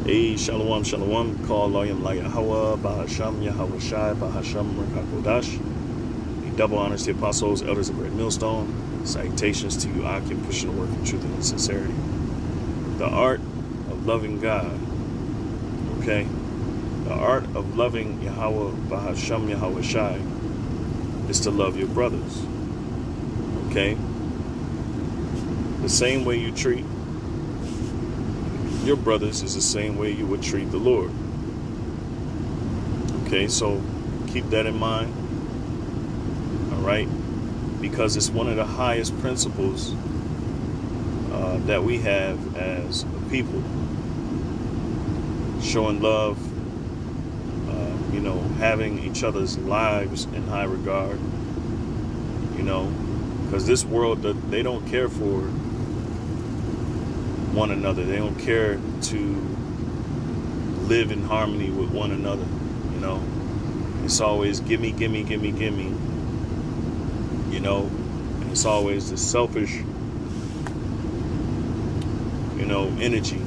Hey, shalom, shalom. Call Loyam La Yahweh, Bahasham Yahweh Shai, Bahasham Rakakodash. Double honors to the apostles, elders of Great Millstone. Salutations to you, Akim, pushing the work of truth and sincerity. The art of loving God. Okay? The art of loving Yahweh, Bahasham Yahweh Shai, is to love your brothers. Okay? The same way you treat your brothers is the same way you would treat the Lord. Okay, so keep that in mind. All right, because it's one of the highest principles that we have as a people. Showing love, having each other's lives in high regard. Because this world, they don't care for one another. They don't care to live in harmony with one another. It's always gimme, gimme, gimme, gimme. And it's always the selfish, energy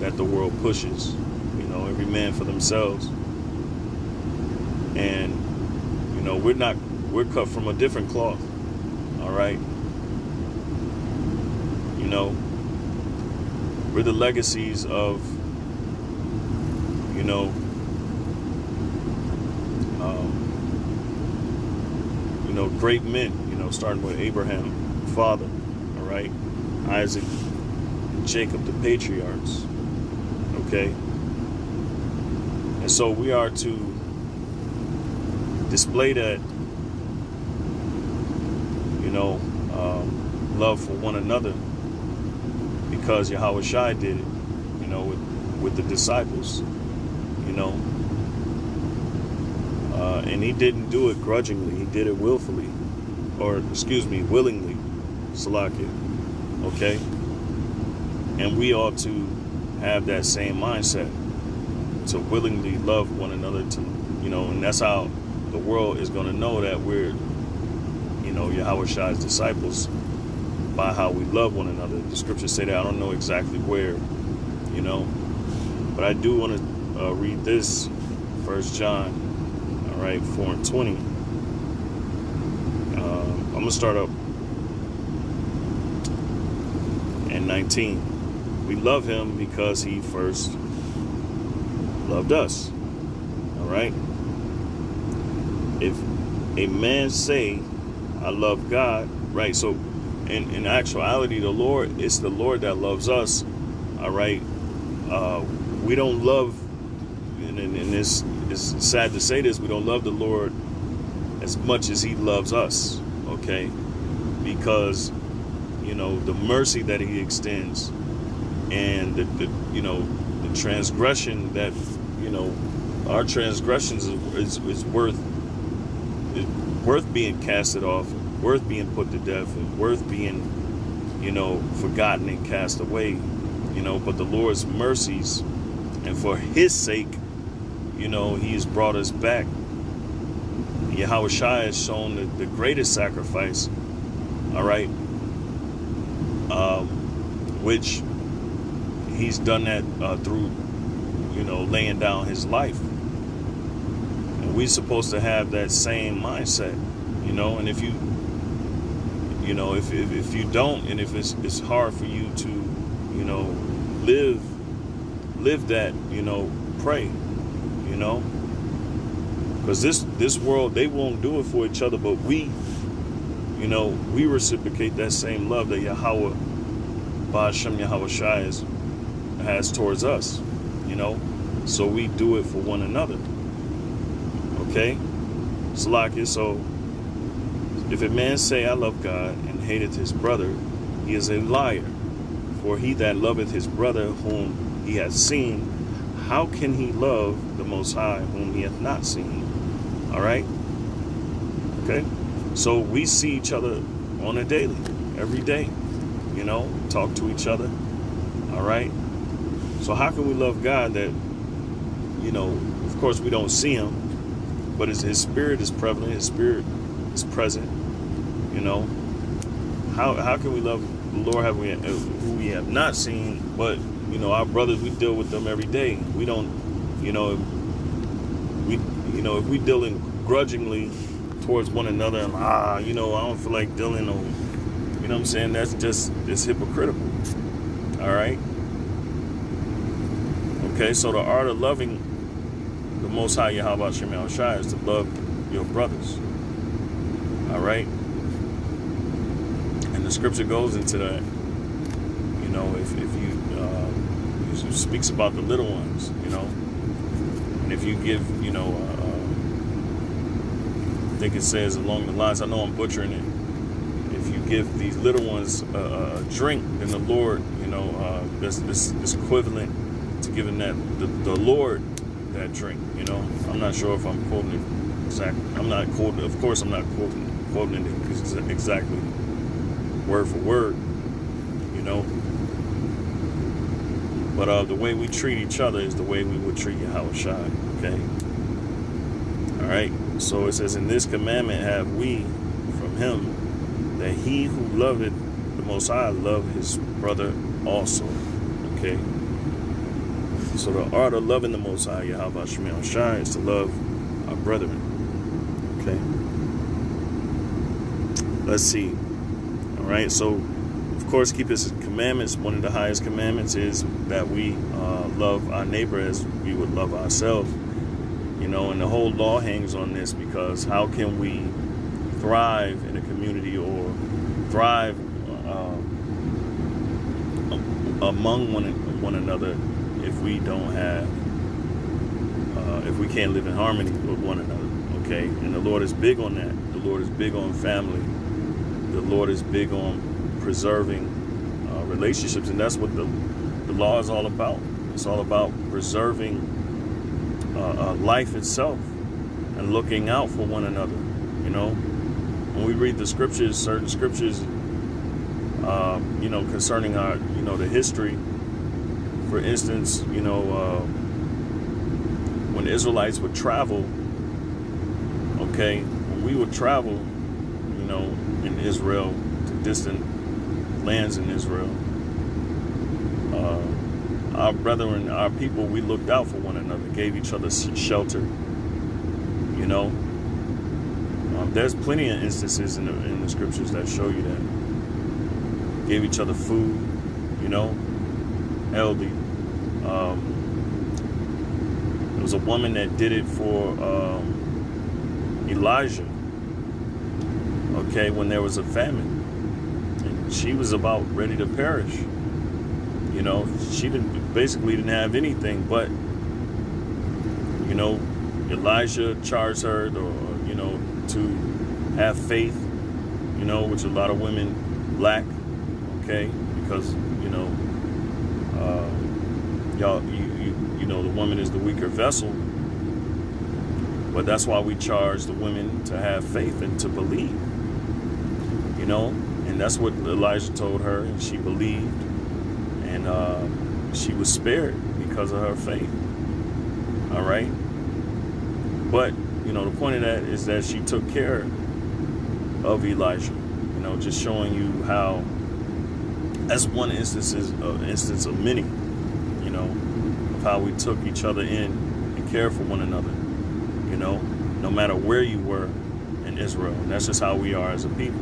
that the world pushes. Every man for themselves. And we're cut from a different cloth. All right. We're the legacies of, great men, starting with Abraham, father, all right, Isaac, and Jacob, the patriarchs, okay? And so we are to display that, love for one another, because Yahweh Shai did it, with the disciples, and he didn't do it grudgingly. He did it willingly, Salakia, okay? And we ought to have that same mindset, to willingly love one another, and that's how the world is going to know that we're, Yahweh Shai's disciples, by how we love one another. The scriptures say that. I don't know exactly where, but I do want to read this, 1 John, all right, 4 and 20. I'm going to start up in 19. We love him because he first loved us, all right? If a man say, I love God, right? So in actuality, it's the Lord that loves us, all right? We don't love, and it's sad to say this, we don't love the Lord as much as he loves us, okay? Because, the mercy that he extends, and the transgression that, our transgressions is worth being casted off, worth being put to death, and worth being, forgotten and cast away, but the Lord's mercies, and for his sake, he has brought us back. Yahweh Shai has shown the greatest sacrifice, all right, which he's done that through, laying down his life. And we're supposed to have that same mindset, and if you, if you don't, and if it's hard for you to, live that, pray, because this world, they won't do it for each other, but we reciprocate that same love that Yahweh, Ba'ashem Yahweh Shai has towards us, so we do it for one another, okay? Salakia, so if a man say, I love God, and hateth his brother, he is a liar. For he that loveth his brother whom he hath seen, how can he love the Most High whom he hath not seen? All right? Okay? So we see each other on a daily, every day, talk to each other. All right? So how can we love God that, of course we don't see him, but his spirit is prevalent, his spirit is present, How can we love the Lord who we have not seen, but you know, our brothers, we deal with them every day. We don't, you know, if we dealing grudgingly towards one another, and you know, I don't feel like dealing, or, you know what I'm saying? It's hypocritical. All right. Okay, so the art of loving the Most High Yahweh Shem Shai is to love your brothers. All right. And the scripture goes into that. You know, if you it speaks about the little ones, you know, and if you give, you know, I think it says along the lines, I know I'm butchering it, if you give these little ones a drink, then the Lord, you know, this equivalent to giving that the Lord that drink, you know. I'm not sure if I'm quoting it exactly. I'm not quoting, of course I'm not quoting it exactly word for word, you know. But the way we treat each other is the way we would treat Yahweh Shai, okay? All right, so it says, in this commandment have we from him, that he who loveth the Most High love his brother also, okay? So the art of loving the Most High, Yahweh Shem Shai, is to love our brethren, okay? Let's see, all right, so of course, keep his commandments. One of the highest commandments is that we love our neighbor as we would love ourselves. You know, and the whole law hangs on this, because how can we thrive in a community or thrive among one another if we don't have, if we can't live in harmony with one another, okay? And the Lord is big on that. The Lord is big on family. The Lord is big on preserving relationships, and that's what the law is all about. It's all about preserving life itself and looking out for one another. You know, when we read the scriptures, certain scriptures, you know, concerning our, you know, the history. For instance, you know, when the Israelites would travel, okay, when we would travel, you know, in Israel to distant lands in Israel, our brethren, our people, we looked out for one another, gave each other shelter. You know, there's plenty of instances in the scriptures that show you that. Gave each other food, you know. Healthy. There was a woman that did it for Elijah, okay, when there was a famine. She was about ready to perish. You know, she basically didn't have anything, but, you know, Elijah charged her, you know, to have faith, you know, which a lot of women lack, okay, because, you know, you know, the woman is the weaker vessel, but that's why we charge the women to have faith and to believe, you know. And that's what Elijah told her, and she believed, and she was spared because of her faith. All right. But, you know, the point of that is that she took care of Elijah, you know, just showing you how, that's one instance of many, you know, of how we took each other in and cared for one another, you know, no matter where you were in Israel. And that's just how we are as a people.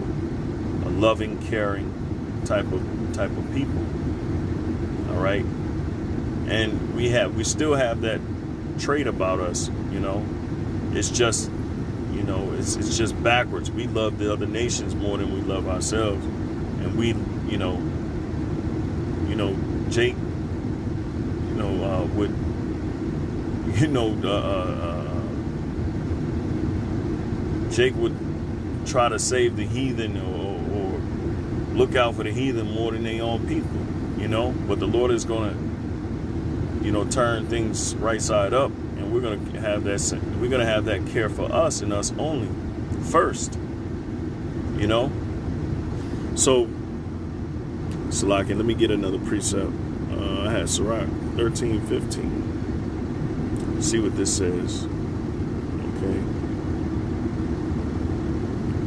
A loving, caring type of people. All right. And we still have that trait about us, you know. It's just, you know, it's just backwards. We love the other nations more than we love ourselves. And we, you know, Jake, you know, would, you know, Jake would try to save the heathen or look out for the heathen more than their own people, you know. But the Lord is going to, you know, turn things right side up, and we're going to have that care for us and us only first, you know. So, Salaki, let me get another precept. I had Sirach 13:15. See what this says. Okay.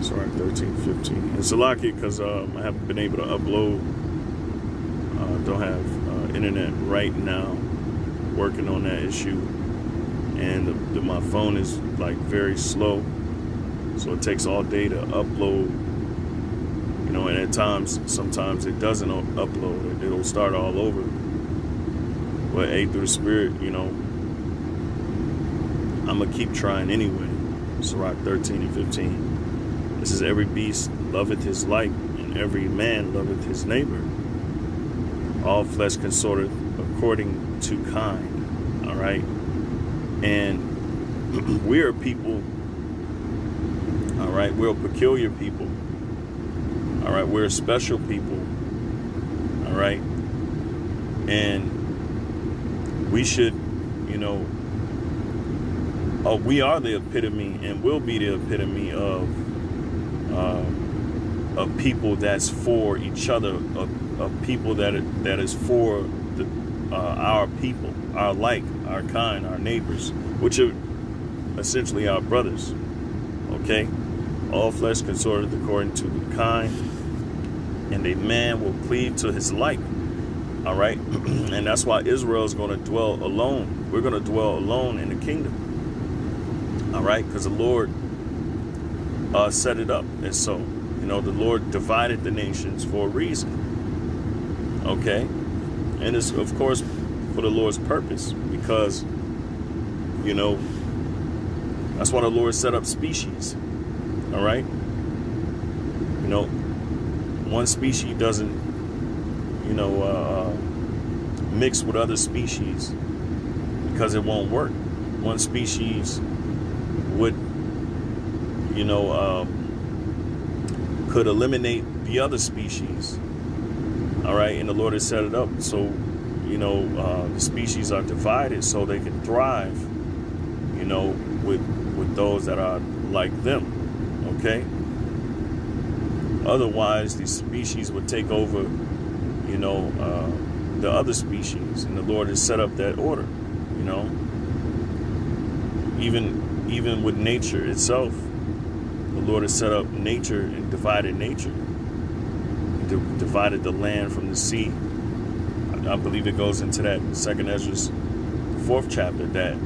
Sirach 13:15. And Salaki, because I haven't been able to upload. Don't have internet right now, working on that issue, and my phone is like very slow, so it takes all day to upload. You know, and at times, sometimes it doesn't upload. It'll start all over. But hey, through the Spirit, you know, I'm gonna keep trying anyway. Sirach 13 and 15. This is every beast loveth his like, and every man loveth his neighbor. All flesh consorteth according to kind. All right, and we are people. All right, we're a peculiar people. All right, we're a special people. All right, and we should, you know, we are the epitome and will be the epitome of people that's for each other, of people that is for our people, our like, our kind, our neighbors, which are essentially our brothers. Okay, all flesh consorteth according to the kind, and a man will cleave to his like. All right, and that's why Israel is going to dwell alone. We're going to dwell alone in the kingdom. All right, because the Lord set it up, and so, you know, the Lord divided the nations for a reason. Okay, and it's of course for the Lord's purpose, because, you know, that's why the Lord set up species. All right, you know, one species doesn't, you know, mix with other species because it won't work. One species would, you know, could eliminate the other species. All right, and the Lord has set it up so, you know, the species are divided so they can thrive, you know, with those that are like them. Okay. Otherwise, the species would take over, you know, the other species, and the Lord has set up that order. You know, even with nature itself, the Lord has set up nature and divided nature. He divided the land from the sea. I believe it goes into that 2nd Ezra's 4th chapter that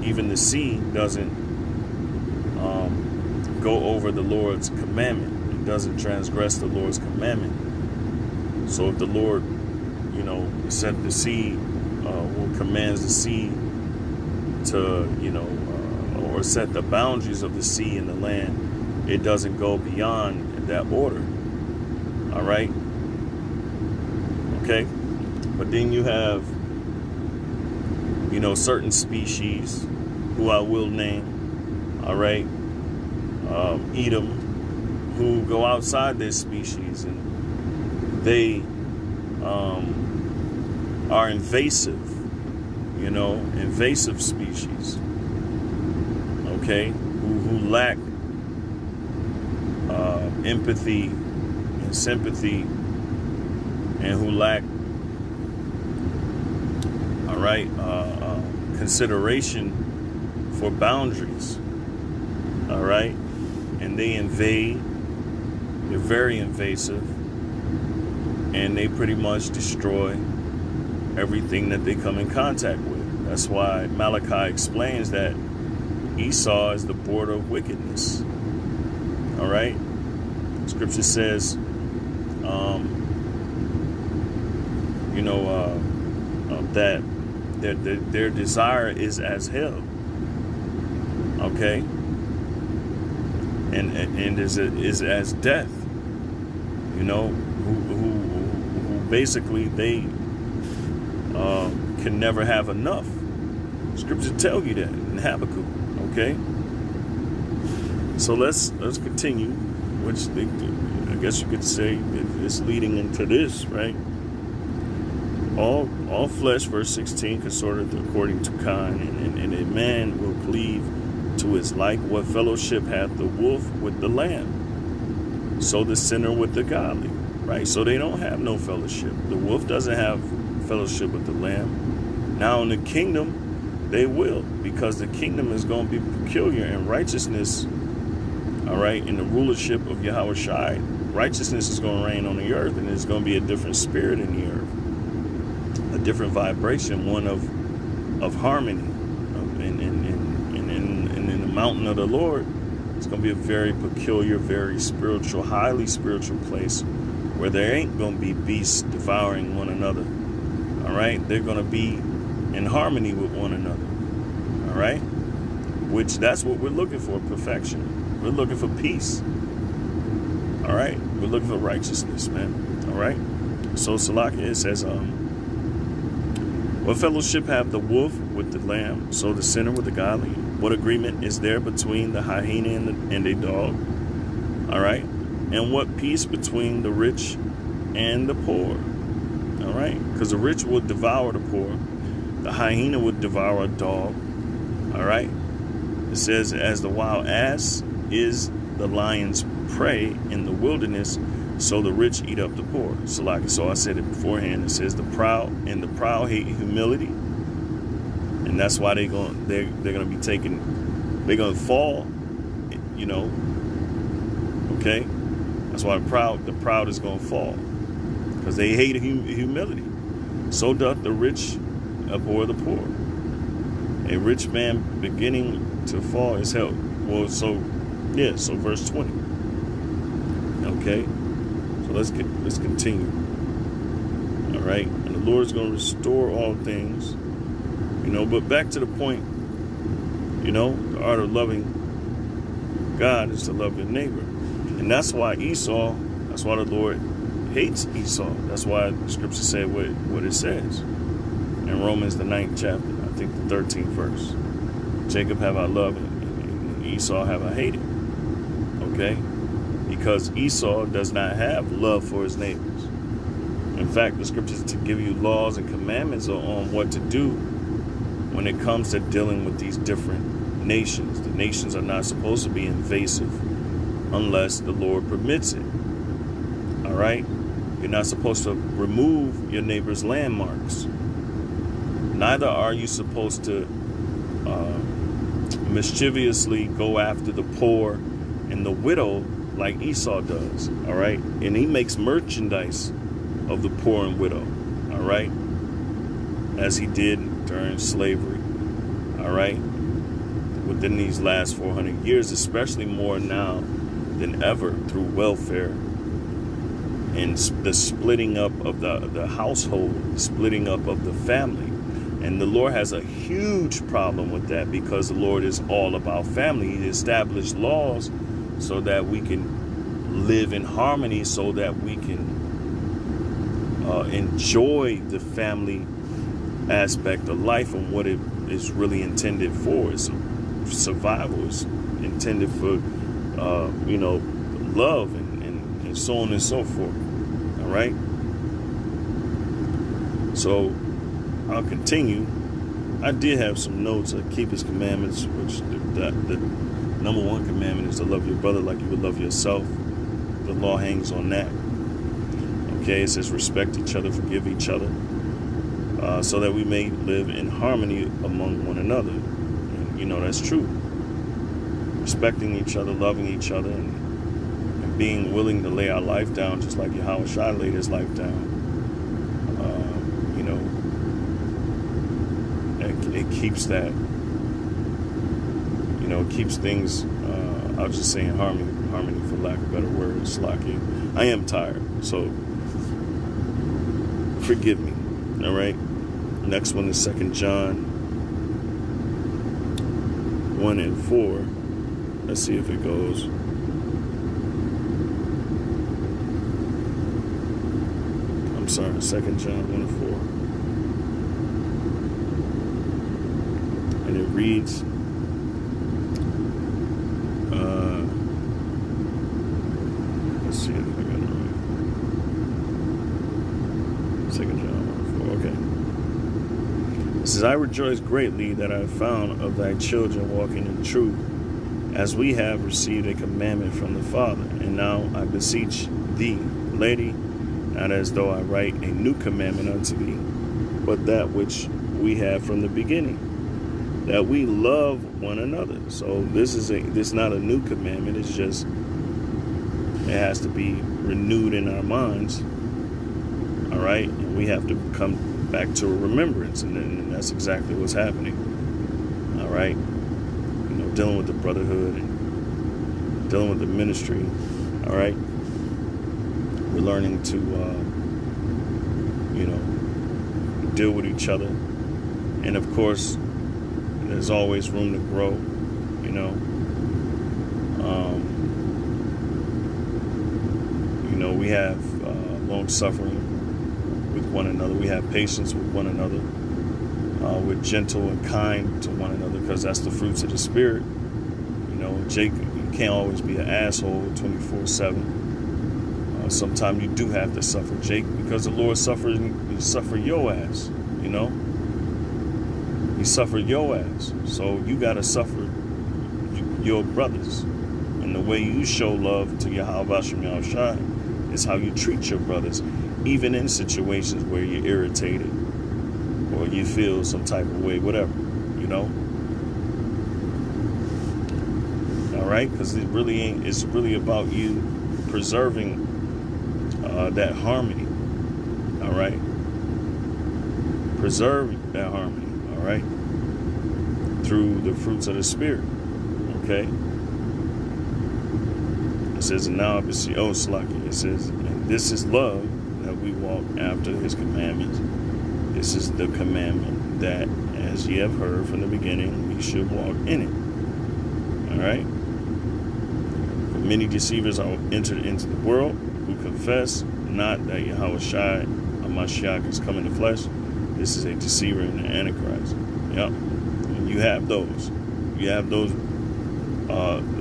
even the sea doesn't go over the Lord's commandment. It doesn't transgress the Lord's commandment. So if the Lord, you know, set the sea, or commands the sea to, you know, or set the boundaries of the sea and the land, it doesn't go beyond that order. All right. Okay. But then you have, you know, certain species who I will name. All right. Edom, who go outside their species, and they are invasive, you know, invasive species. Okay, who lack empathy and sympathy, and who lack, all right, consideration for boundaries. All right, and they invade. They're very invasive, and they pretty much destroy everything that they come in contact with. That's why Malachi explains that Esau is the border of wickedness. All right, Scripture says, you know, that their desire is as hell. Okay, and is as death. You know, who basically they can never have enough. Scripture tell you that in Habakkuk. Okay, so let's continue, which I guess you could say it's leading into this, right? All flesh, verse 16, consorteth according to kind, and a man will cleave to his like. What fellowship hath the wolf with the lamb? So the sinner with the godly, right? So they don't have no fellowship. The wolf doesn't have fellowship with the lamb. Now in the kingdom, they will, because the kingdom is going to be peculiar, and righteousness, all right, in the rulership of Yahweh Shai, righteousness is going to reign on the earth, and there's going to be a different spirit in the earth. different vibration, one of harmony. And in the mountain of the Lord, it's going to be a very peculiar, very spiritual, highly spiritual place where there ain't going to be beasts devouring one another. All right? They're going to be in harmony with one another. All right? Which that's what we're looking for, perfection. We're looking for peace. All right? We're looking for righteousness, man. All right? So Salaki, it says, what fellowship have the wolf with the lamb, so the sinner with the godly? What agreement is there between the hyena and the dog? All right? And what peace between the rich and the poor? All right? Because the rich would devour the poor. The hyena would devour a dog. All right? It says, as the wild ass is the lion's prey in the wilderness, so the rich eat up the poor. So I said it beforehand. It says the proud hate humility, and that's why they're gonna be taken. They're gonna fall, you know. Okay, that's why the proud is gonna fall, because they hate humility. So doth the rich abhor the poor. A rich man beginning to fall is hell. Well, so verse 20. Okay. So let's continue. All right. And the Lord's going to restore all things. You know, but back to the point, you know, the art of loving God is to love your neighbor. And that's why the Lord hates Esau. That's why the scripture said what it says. In Romans, the 9th chapter, I think the 13th verse. Jacob have I loved and Esau have I hated. Okay? Because Esau does not have love for his neighbors. In fact, the scriptures to give you laws and commandments on what to do when it comes to dealing with these different nations. The nations are not supposed to be invasive unless the Lord permits it. All right? You're not supposed to remove your neighbor's landmarks. Neither are you supposed to mischievously go after the poor and the widow like Esau does, all right? And he makes merchandise of the poor and widow, all right? As he did during slavery, all right? Within these last 400 years, especially more now than ever through welfare and the splitting up of the household, the splitting up of the family. And the Lord has a huge problem with that because the Lord is all about family. He established laws so that we can live in harmony, so that we can enjoy the family aspect of life and what it is really intended for. It's survival. It's intended for, love and so on and so forth. All right? So I'll continue. I did have some notes of keep his commandments, which the number one commandment is to love your brother like you would love yourself. The law hangs on that. Okay, it says respect each other, forgive each other, so that we may live in harmony among one another. And, that's true. Respecting each other, loving each other, and being willing to lay our life down just like Yahweh Shai laid his life down. It keeps that, it keeps things, I was just saying harmony for lack of better words, Slaki. I am tired, so forgive me, all right? Next one is 2 John 1 and 4. Let's see if it goes. I'm sorry, 2 John 1 and 4. And it reads, let's see if I got it right. 2 John 1 4. Okay. It says, I rejoice greatly that I have found of thy children walking in truth, as we have received a commandment from the Father. And now I beseech thee, lady, not as though I write a new commandment unto thee, but that which we have from the beginning, that we love one another. So this is not a new commandment. It's just, it has to be renewed in our minds. All right. And we have to come back to a remembrance, and that's exactly what's happening. All right, dealing with the brotherhood and dealing with the ministry. All right, we're learning to deal with each other, and of course, there's always room to grow. We have long suffering with one another. We have patience with one another. We're gentle and kind to one another, because that's the fruits of the Spirit. Jake, you can't always be an asshole 24/7. Sometimes you do have to suffer, Jake, because the Lord suffered your ass. He suffered your ass, so you gotta suffer your brothers. And the way you show love to Yahweh Shem Yahushai is how you treat your brothers, even in situations where you're irritated or you feel some type of way, whatever, All right, because it really ain't. It's really about you preserving that harmony. All right, preserve that harmony. All right, through the fruits of the Spirit. Okay. It says, and now it says, and this is love, that we walk after his commandments. This is the commandment, that as ye have heard from the beginning, we should walk in it. All right. For many deceivers are entered into the world, who confess not that Yahushua HaMashiach is come in the flesh. This is a deceiver and an antichrist. Yep. And you have those. You have those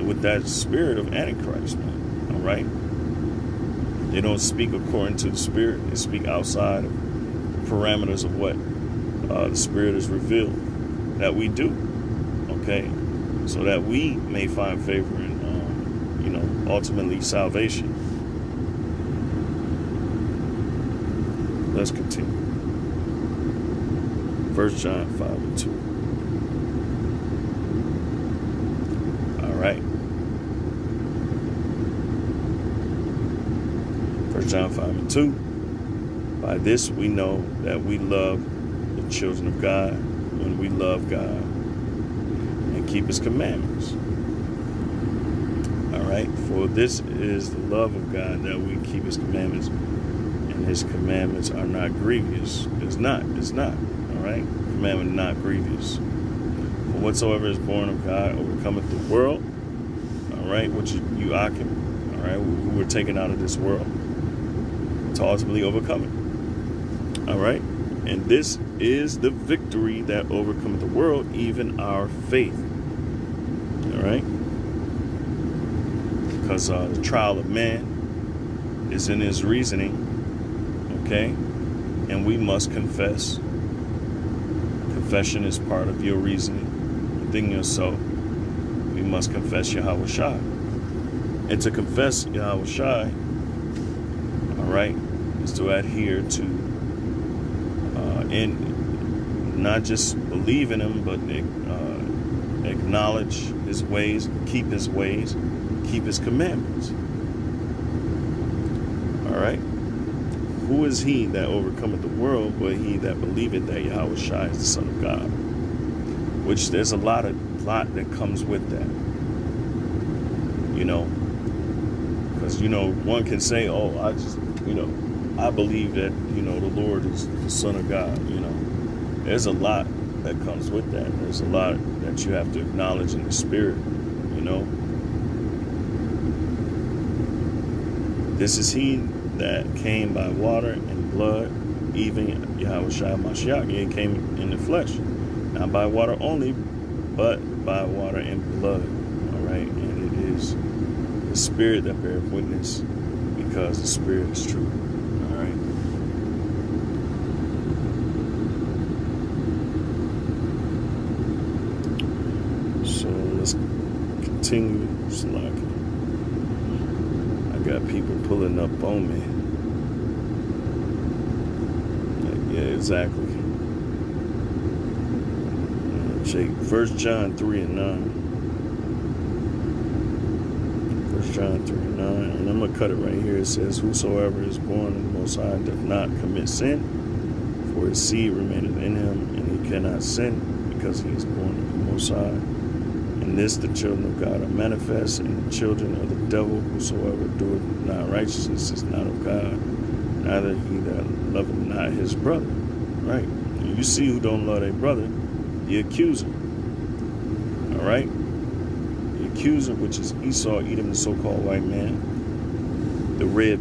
with that spirit of antichrist, man. All right. They don't speak according to the Spirit. They speak outside of the parameters of what the Spirit has revealed that we do. Okay, so that we may find favor and ultimately salvation. Let's continue. 1 John 5:2. All right. 1 John 5:2. By this we know that we love the children of God, when we love God and keep his commandments. All right. For this is the love of God, that we keep his commandments, and his commandments are not grievous. It's not. All right. Commandment not grievous. For whatsoever is born of God overcometh the world. All right. Which you Akim. All right. Who were taken out of this world to ultimately overcome it. All right. And this is the victory that overcometh the world, even our faith. All right. Because the trial of man is in his reasoning. Okay. And we must confess. Confession is part of your reasoning within yourself. We must confess Yahushua. And to confess Yahushua, all right, is to adhere to and not just believe in him, but acknowledge his ways, keep his commandments. All right. Who is he that overcometh the world, but he that believeth that Yahushua is the Son of God? Which there's a lot that comes with that. Because one can say, oh, I believe that, the Lord is the Son of God. There's a lot that comes with that. There's a lot that you have to acknowledge in the Spirit, This is he that came by water and blood, even Yahushua HaMashiach. He came in the flesh. Not by water only, but by water and blood. All right? And it is the Spirit that beareth witness, because the Spirit is true. All right? So let's continue slacking. I got people pulling up on me. Yeah, exactly. Jake, 1 John 3:9. 1 John 3:9. And I'm going to cut it right here. It says, whosoever is born of the Most High doth not commit sin, For his seed remaineth in him, and he cannot sin, because he is born of the Most High. In this the children of God are manifest, and the children of the devil. Whosoever doeth not righteousness is not of God, neither he that loveth not his brother. Right? And you see who don't love their brother, the accuser. All right? The accuser, which is Esau, Edom, the so-called white man, the red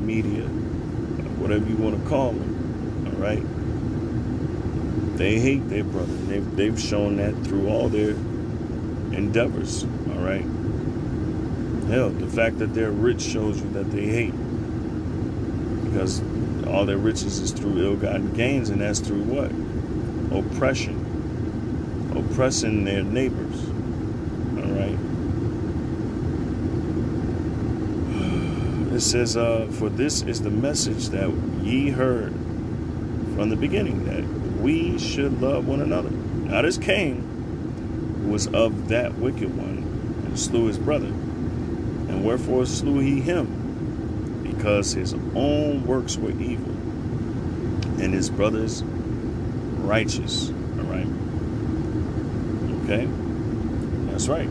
media, whatever you want to call them. All right? They hate their brother. They've shown that through all their endeavors. All right? Hell, the fact that they're rich shows you that they hate. Because all their riches is through ill-gotten gains, and that's through what? Oppression. Oppressing their neighbors. All right? It says, for this is the message that ye heard from the beginning, that we should love one another. Now this Cain was of that wicked one, and slew his brother. And wherefore slew he him? Because his own works were evil, and his brother's righteous. All right? Okay? That's right.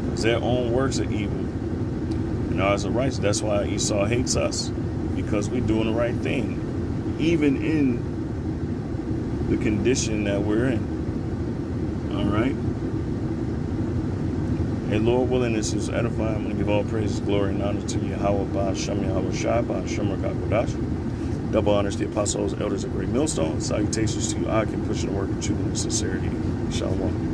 Because their own works are evil, and ours are righteous. That's why Esau hates us, because we're doing the right thing, even in the condition that we're in. All right? Hey, Lord willing, this is edifying. I'm going to give all praises, glory, and honor to Yahweh, Ba'ashem Yahweh Shai, Ba'ashem Rakakodash. Double honors to the apostles, elders of Great Millstone. Salutations to you, I can push the work of truth and sincerity. Shalom.